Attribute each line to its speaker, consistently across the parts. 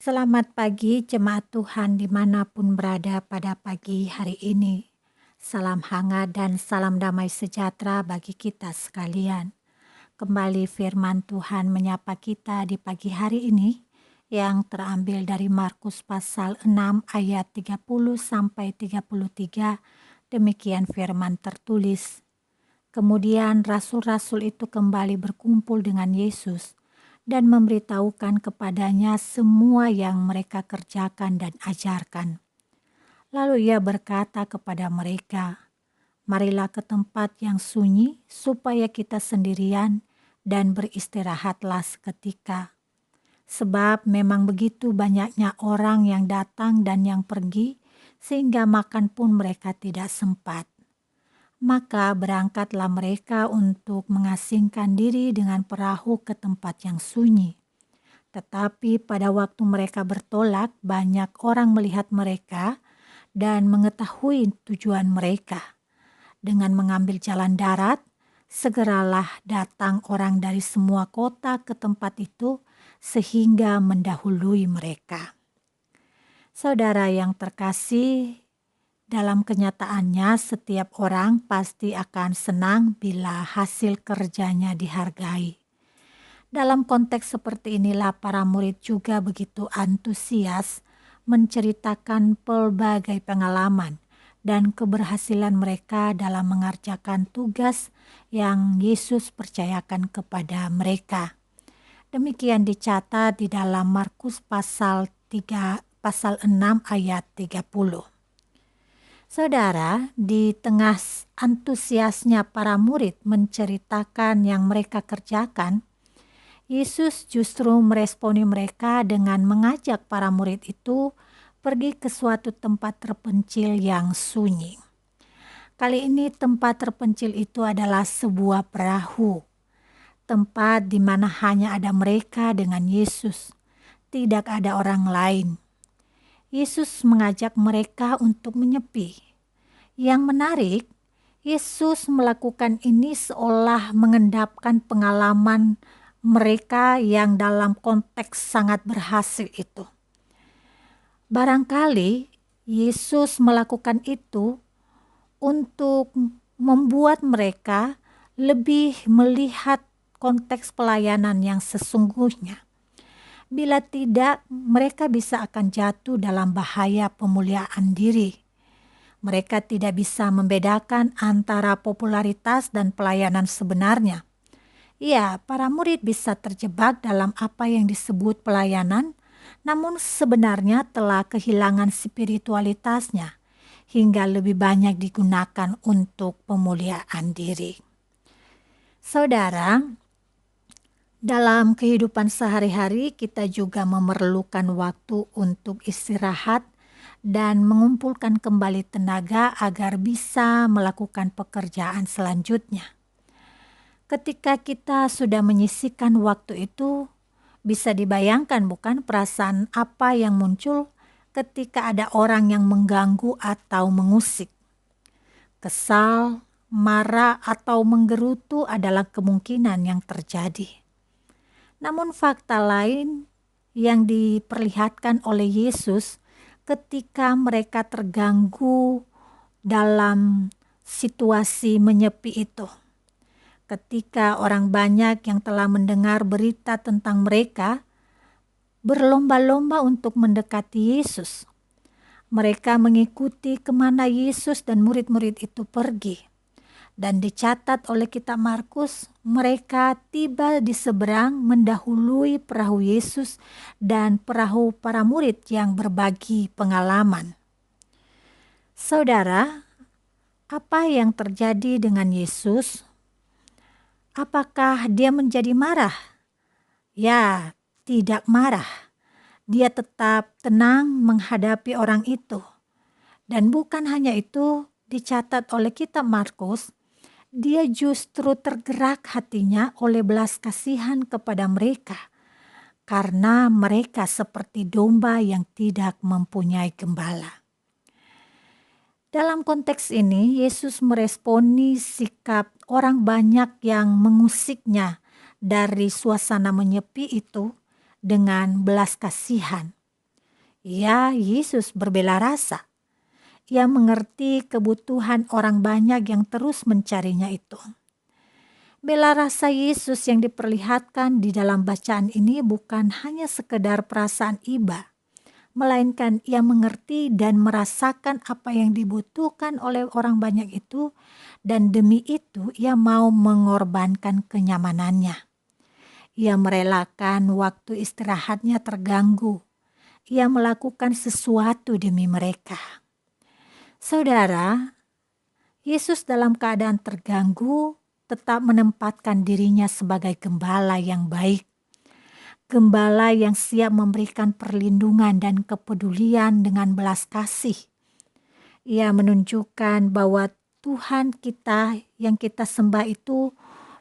Speaker 1: Selamat pagi jemaat Tuhan dimanapun berada pada pagi hari ini. Salam hangat dan salam damai sejahtera bagi kita sekalian. Kembali firman Tuhan menyapa kita di pagi hari ini yang terambil dari Markus pasal 6 ayat 30 sampai 33. Demikian firman tertulis. Kemudian rasul-rasul itu kembali berkumpul dengan Yesus dan memberitahukan kepadanya semua yang mereka kerjakan dan ajarkan. Lalu ia berkata kepada mereka, "Marilah ke tempat yang sunyi supaya kita sendirian dan beristirahatlah seketika. Sebab memang begitu banyaknya orang yang datang dan yang pergi, sehingga makan pun mereka tidak sempat." Maka berangkatlah mereka untuk mengasingkan diri dengan perahu ke tempat yang sunyi. Tetapi pada waktu mereka bertolak, banyak orang melihat mereka dan mengetahui tujuan mereka. Dengan mengambil jalan darat, segeralah datang orang dari semua kota ke tempat itu sehingga mendahului mereka. Saudara yang terkasih, dalam kenyataannya setiap orang pasti akan senang bila hasil kerjanya dihargai. Dalam konteks seperti inilah para murid juga begitu antusias menceritakan pelbagai pengalaman dan keberhasilan mereka dalam mengerjakan tugas yang Yesus percayakan kepada mereka. Demikian dicatat di dalam Markus pasal 6 ayat 30. Saudara, di tengah antusiasnya para murid menceritakan yang mereka kerjakan, Yesus justru meresponi mereka dengan mengajak para murid itu pergi ke suatu tempat terpencil yang sunyi. Kali ini tempat terpencil itu adalah sebuah perahu, tempat di mana hanya ada mereka dengan Yesus, tidak ada orang lain. Yesus mengajak mereka untuk menyepi. Yang menarik, Yesus melakukan ini seolah mengendapkan pengalaman mereka yang dalam konteks sangat berhasil itu. Barangkali Yesus melakukan itu untuk membuat mereka lebih melihat konteks pelayanan yang sesungguhnya. Bila tidak, mereka bisa akan jatuh dalam bahaya pemuliaan diri. Mereka tidak bisa membedakan antara popularitas dan pelayanan sebenarnya. Ya, para murid bisa terjebak dalam apa yang disebut pelayanan, namun sebenarnya telah kehilangan spiritualitasnya, hingga lebih banyak digunakan untuk pemuliaan diri. Saudara, dalam kehidupan sehari-hari kita juga memerlukan waktu untuk istirahat dan mengumpulkan kembali tenaga agar bisa melakukan pekerjaan selanjutnya. Ketika kita sudah menyisihkan waktu itu, bisa dibayangkan bukan perasaan apa yang muncul ketika ada orang yang mengganggu atau mengusik. Kesal, marah, atau menggerutu adalah kemungkinan yang terjadi. Namun fakta lain yang diperlihatkan oleh Yesus ketika mereka terganggu dalam situasi menyepi itu. Ketika orang banyak yang telah mendengar berita tentang mereka berlomba-lomba untuk mendekati Yesus. Mereka mengikuti kemana Yesus dan murid-murid itu pergi. Dan dicatat oleh kitab Markus, mereka tiba di seberang mendahului perahu Yesus dan perahu para murid yang berbagi pengalaman. Saudara, apa yang terjadi dengan Yesus? Apakah dia menjadi marah? Ya, tidak marah. Dia tetap tenang menghadapi orang itu. Dan bukan hanya itu, dicatat oleh kitab Markus, dia justru tergerak hatinya oleh belas kasihan kepada mereka, karena mereka seperti domba yang tidak mempunyai gembala. Dalam konteks ini, Yesus meresponi sikap orang banyak yang mengusiknya dari suasana menyepi itu dengan belas kasihan. Ya, Yesus berbela rasa. Ia mengerti kebutuhan orang banyak yang terus mencarinya itu. Bela rasa Yesus yang diperlihatkan di dalam bacaan ini bukan hanya sekedar perasaan iba, melainkan ia mengerti dan merasakan apa yang dibutuhkan oleh orang banyak itu, dan demi itu ia mau mengorbankan kenyamanannya. Ia merelakan waktu istirahatnya terganggu. Ia melakukan sesuatu demi mereka. Saudara, Yesus dalam keadaan terganggu tetap menempatkan dirinya sebagai gembala yang baik. Gembala yang siap memberikan perlindungan dan kepedulian dengan belas kasih. Ia menunjukkan bahwa Tuhan kita yang kita sembah itu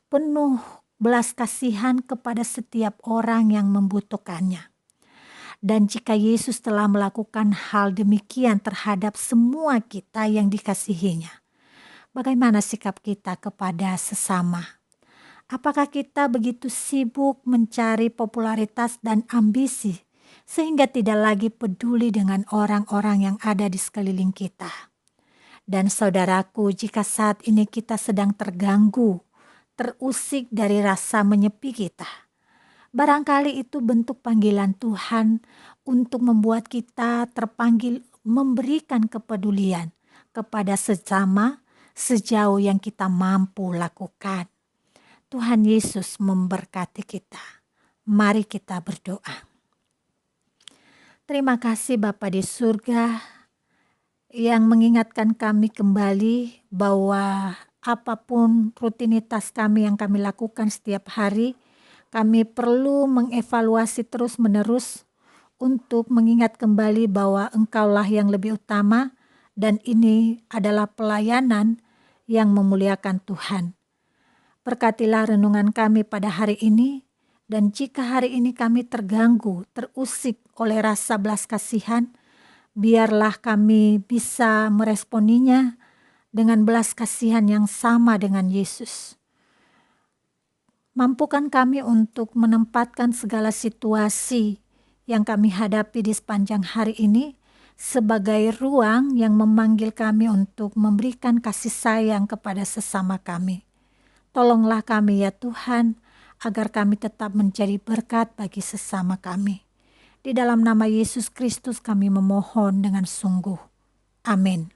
Speaker 1: penuh belas kasihan kepada setiap orang yang membutuhkannya. Dan jika Yesus telah melakukan hal demikian terhadap semua kita yang dikasihinya, bagaimana sikap kita kepada sesama? Apakah kita begitu sibuk mencari popularitas dan ambisi sehingga tidak lagi peduli dengan orang-orang yang ada di sekeliling kita? Dan saudaraku, jika saat ini kita sedang terganggu, terusik dari rasa menyepi kita, barangkali itu bentuk panggilan Tuhan untuk membuat kita terpanggil memberikan kepedulian kepada sesama sejauh yang kita mampu lakukan. Tuhan Yesus memberkati kita. Mari kita berdoa. Terima kasih Bapa di surga yang mengingatkan kami kembali bahwa apapun rutinitas kami yang kami lakukan setiap hari, kami perlu mengevaluasi terus-menerus untuk mengingat kembali bahwa Engkaulah yang lebih utama dan ini adalah pelayanan yang memuliakan Tuhan. Berkatilah renungan kami pada hari ini, dan jika hari ini kami terganggu, terusik oleh rasa belas kasihan, biarlah kami bisa meresponinya dengan belas kasihan yang sama dengan Yesus. Mampukan kami untuk menempatkan segala situasi yang kami hadapi di sepanjang hari ini sebagai ruang yang memanggil kami untuk memberikan kasih sayang kepada sesama kami. Tolonglah kami ya Tuhan, agar kami tetap menjadi berkat bagi sesama kami. Di dalam nama Yesus Kristus kami memohon dengan sungguh. Amin.